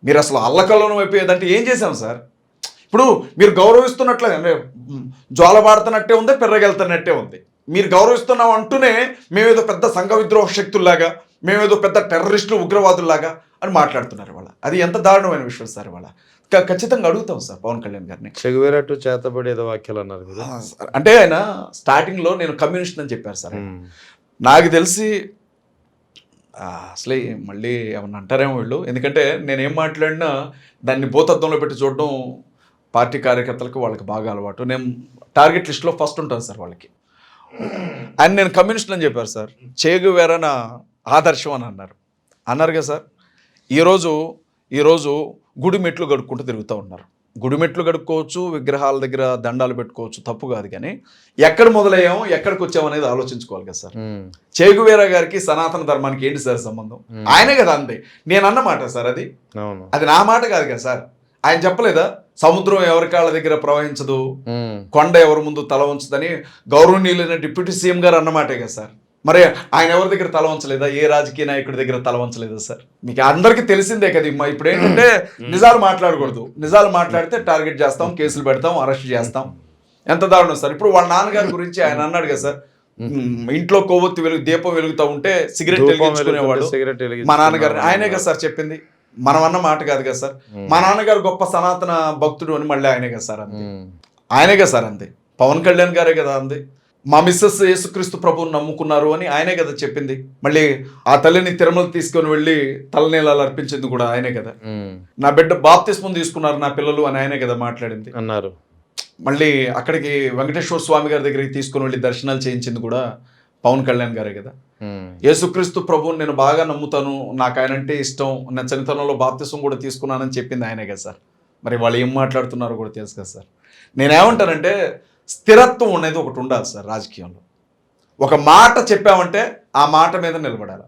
మీరు అసలు అల్లకల్లోనం అయిపోయేదంటే ఏం చేశాం సార్? ఇప్పుడు మీరు గౌరవిస్తున్నట్లే అంటే జోలబాడుతున్నట్టే ఉంది, పెర్రగెళ్తున్నట్టే ఉంది. మీరు గౌరవిస్తున్నాం అంటూనే మేమేదో పెద్ద సంఘ విద్రోహ శక్తుల్లాగా, మేమేదో పెద్ద టెర్రరిస్టులు, ఉగ్రవాదుల్లాగా అని మాట్లాడుతున్నారు ఇవాళ. అది ఎంత దారుణమైన విషయం సార్ ఇవాళ. ఖచ్చితంగా అడుగుతాం సార్ పవన్ కళ్యాణ్ గారిని. చెగువేరా టు చేతబడి ఏదో వాక్యాలు అన్నారు మీరు. సార్ అంటే ఆయన స్టార్టింగ్లో నేను కమ్యూనిస్ట్ అని చెప్పారు సార్. నాకు తెలిసి అసలే మళ్ళీ ఏమన్నా అంటారేమో వీళ్ళు, ఎందుకంటే నేనేం మాట్లాడినా దాన్ని భూతత్వంలో పెట్టి చూడడం పార్టీ కార్యకర్తలకు వాళ్ళకి బాగా అలవాటు. నేను టార్గెట్ లిస్ట్లో ఫస్ట్ ఉంటాను సార్ వాళ్ళకి. ఆయన నేను కమ్యూనిస్ట్ అని చెప్పారు సార్. చేగువేరా నా ఆదర్శం అని అన్నారు కదా సార్. ఈరోజు గుడి మెట్లు గడుక్కుంటూ తిరుగుతూ ఉన్నారు. గుడి మెట్లు గడుక్కోవచ్చు, విగ్రహాల దగ్గర దండాలు పెట్టుకోవచ్చు, తప్పు కాదు. కానీ ఎక్కడ మొదలయ్యాము, ఎక్కడికి వచ్చాము అనేది ఆలోచించుకోవాలి కదా సార్. చేగువేరా గారికి సనాతన ధర్మానికి ఏంటి సార్ సంబంధం? ఆయనే కదా అంది. నేను అన్నమాట సార్, అది నా మాట కాదు కదా సార్. ఆయన చెప్పలేదా సముద్రం ఎవరి కాళ్ళ దగ్గర ప్రవహించదు, కొండ ఎవరి ముందు తల ఉంచదని గౌరవనీయులైన డిప్యూటీ సీఎం గారు అన్నమాటే కదా సార్. మరి ఆయన ఎవరి దగ్గర తల వంచలేదా? ఏ రాజకీయ నాయకుడి దగ్గర తల వంచలేదా సార్? మీకు అందరికీ తెలిసిందే కదా. ఇప్పుడు ఏంటంటే నిజాలు మాట్లాడకూడదు. నిజాలు మాట్లాడితే టార్గెట్ చేస్తాం, కేసులు పెడతాం, అరెస్ట్ చేస్తాం. ఎంత దారుణం సార్. ఇప్పుడు వాళ్ళ నాన్నగారి గురించి ఆయన అన్నాడు కదా సార్, ఇంట్లో కొవ్వొత్తి దీపం వెలుగుతూ ఉంటే సిగరెట్ వెలిగించుకునేవాడు మా నాన్నగారు. ఆయనే కదా సార్ చెప్పింది, మనం అన్న మాట కాదు కదా సార్. మా నాన్నగారు గొప్ప సనాతన భక్తుడు అని మళ్ళీ ఆయనే కదా సార్ అంది. ఆయనే కదా సార్ అంది. పవన్ కళ్యాణ్ గారే కదా అంది. మా మిస్సెస్ యేసుక్రీస్తు ప్రభువుని నమ్ముకున్నారు అని ఆయనే కదా చెప్పింది. మళ్ళీ ఆ తల్లిని తిరుమల తీసుకొని వెళ్ళి తలనీలాలు అర్పించింది కూడా ఆయనే కదా. నా బిడ్డ బాప్తిస్మం తీసుకున్నారు నా పిల్లలు అని ఆయనే కదా మాట్లాడింది అన్నారు. మళ్ళీ అక్కడికి వెంకటేశ్వర స్వామి గారి దగ్గరికి తీసుకుని వెళ్ళి దర్శనాలు చేయించింది కూడా పవన్ కళ్యాణ్ గారే కదా. యేసుక్రీస్తు ప్రభువుని నేను బాగా నమ్ముతాను, నాకు ఆయనంటే ఇష్టం, నేను చనితనంలో బాప్తిస్మం కూడా తీసుకున్నానని చెప్పింది ఆయనే కదా సార్. మరి వాళ్ళు ఏం మాట్లాడుతున్నారో కూడా తెలుసు కదా సార్. నేనేమంటానంటే స్థిరత్వం అనేది ఒకటి ఉండాలి సార్ రాజకీయంలో. ఒక మాట చెప్పామంటే ఆ మాట మీద నిలబడాలి.